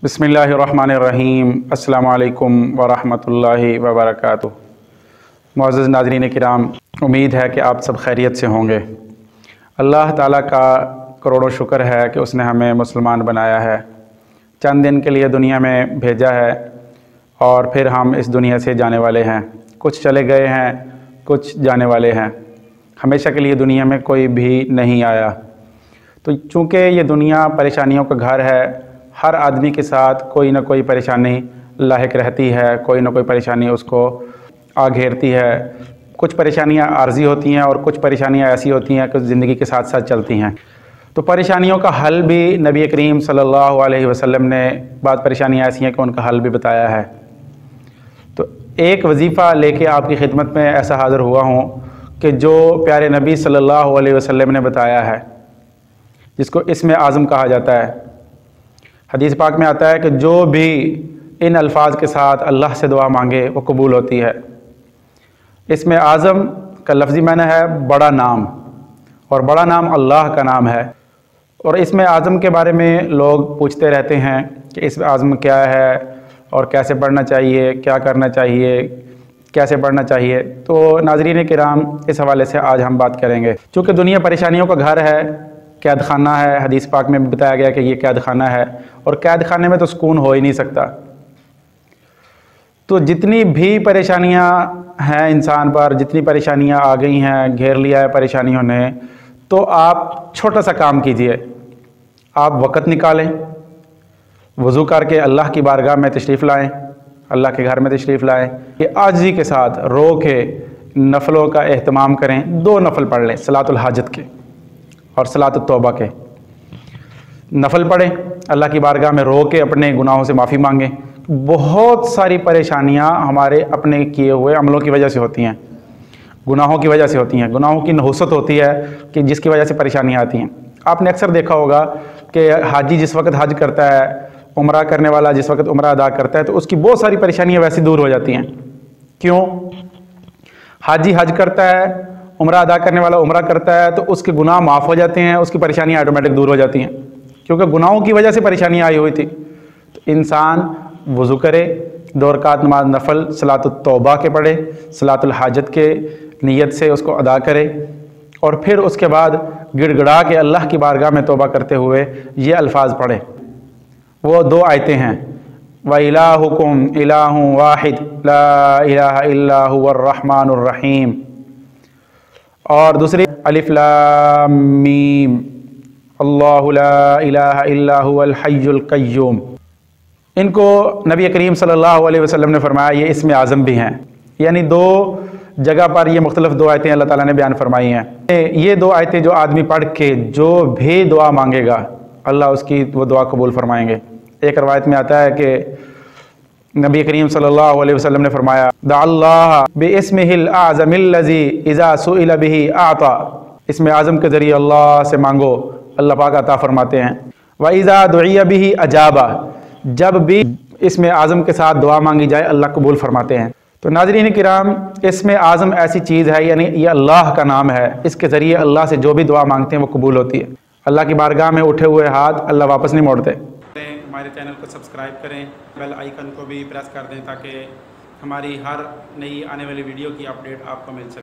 बिस्मिल्लाहिर्रहमानिर्रहीम। अस्सलामु अलैकुम वरहमतुल्लाहि वबरकातुहू। मुअज़्ज़ज़ नाज़रीन किराम, उम्मीद है कि आप सब खैरियत से होंगे। अल्लाह ताला का करोड़ों शुक्र है कि उसने हमें मुसलमान बनाया है, चंद दिन के लिए दुनिया में भेजा है और फिर हम इस दुनिया से जाने वाले हैं। कुछ चले गए हैं, कुछ जाने वाले हैं। हमेशा के लिए दुनिया में कोई भी नहीं आया। तो चूँकि ये दुनिया परेशानियों का घर है, हर आदमी के साथ कोई ना कोई परेशानी लाहिक रहती है, कोई ना कोई परेशानी उसको आ घेरती है। कुछ परेशानियां आर्जी होती हैं और कुछ परेशानियां ऐसी होती हैं कि ज़िंदगी के साथ साथ चलती हैं। तो परेशानियों का हल भी नबी करीम सल्लल्लाहु अलैहि वसल्लम ने, बाद परेशानियां ऐसी हैं कि उनका हल भी बताया है। तो एक वजीफ़ा लेके आपकी खिदमत में ऐसा हाज़िर हुआ हूँ कि जो प्यारे नबी सल्लल्लाहु अलैहि वसल्लम ने बताया है, जिसको इसमें आज़म कहा जाता है। हदीस पाक में आता है कि जो भी इन अल्फाज के साथ अल्लाह से दुआ मांगे वो कबूल होती है। इसमें आज़म का लफ्ज़ी माना है बड़ा नाम, और बड़ा नाम अल्लाह का नाम है। और इसमें आज़म के बारे में लोग पूछते रहते हैं कि इस आज़म क्या है और कैसे पढ़ना चाहिए, क्या करना चाहिए, कैसे पढ़ना चाहिए। तो नाज़रीन किराम, इस हवाले से आज हम बात करेंगे। चूँकि दुनिया परेशानियों का घर है, कैद खाना है। हदीस पाक में भी बताया गया कि ये कैद खाना है, और कैद खाने में तो सुकून हो ही नहीं सकता। तो जितनी भी परेशानियां हैं इंसान पर, जितनी परेशानियां आ गई हैं, घेर लिया है परेशानियों ने, तो आप छोटा सा काम कीजिए। आप वक़्त निकालें, वज़ू करके अल्लाह की बारगाह में तशरीफ़ लाएँ, अल्लाह के घर में तशरीफ़ लाएँ। कि आजिज़ी के साथ रो के नफ़लों का एहतमाम करें। 2 नफ़ल पढ़ लें, सलातुल हाजत के और सलातुत तौबा के नफ़ल पढ़ें। अल्लाह की बारगाह में रो के अपने गुनाहों से माफ़ी मांगें। बहुत सारी परेशानियां हमारे अपने किए हुए अमलों की वजह से होती हैं, गुनाहों की वजह से होती हैं। गुनाहों की नहुसत होती है कि जिसकी वजह से परेशानियां आती हैं। आपने अक्सर देखा होगा कि हाजी जिस वक्त हज करता है, उम्रा करने वाला जिस वक्त उम्रा अदा करता है, तो उसकी बहुत सारी परेशानियाँ वैसे दूर हो जाती हैं। क्यों? हाजी हज करता है, उम्रा अदा करने वाला उम्रा करता है, तो उसके गुनाह माफ़ हो जाते हैं, उसकी परेशानियाँ ऑटोमेटिक दूर हो जाती हैं, क्योंकि गुनाहों की वजह से परेशानियाँ आई हुई थी। तो इंसान वज़ू करे, 2 रकात नमाज नफ़ल सलातुत तौबा के पढ़े, सलातुल हाजत के नियत से उसको अदा करे, और फिर उसके बाद गिड़गिड़ा के अल्लाह की बारगाह में तौबा करते हुए ये अल्फाज पढ़े। वो 2 आयतें हैं, व इलाहुकुम इलाहुन वाहिद ला इलाहा इल्ला हुवर रहमानुर रहीम, और दूसरी अलिफ लाम मीम अल्लाहु ला इलाहा इल्ला हुवल हय्युल क़य्यूम। इनको नबी करीम सल्लल्लाहु अलैहि वसल्लम ने फरमाया ये इसमें आज़म भी हैं। यानी 2 जगह पर ये मुख्तलिफ 2 आयतें अल्लाह ताला ने बयान फरमाई हैं। ये 2 आयतें जो आदमी पढ़ के जो भी दुआ मांगेगा, अल्लाह उसकी वो दुआ कबूल फरमाएंगे। एक रवायत में आता है कि नबी करीम सल्लल्लाहु अलैहि वसल्लम ने फरमाया, दअल्लाह बिइस्मिहिल आज़मिल्लज़ी इज़ा सुइला बिही आता। इसमें आज़म के ज़रिए अल्लाह से मांगो, अल्लाह पाक अता फरमाते हैं। व इज़ा दुइया बिही अजाबा, जब भी इसमें आज़म के साथ दुआ मांगी जाए अल्लाह कबूल फरमाते हैं। तो नाज़रीन किराम, इसमें आज़म ऐसी चीज़ है, यानी ये अल्लाह का नाम है, इसके ज़रिए अल्लाह से जो भी दुआ मांगते हैं वो कबूल होती है। अल्लाह की बारगाह में उठे हुए हाथ अल्लाह वापस नहीं मोड़ते। हमारे चैनल को सब्सक्राइब करें, बेल आइकन को भी प्रेस कर दें ताकि हमारी हर नई आने वाली वीडियो की अपडेट आपको मिल सके।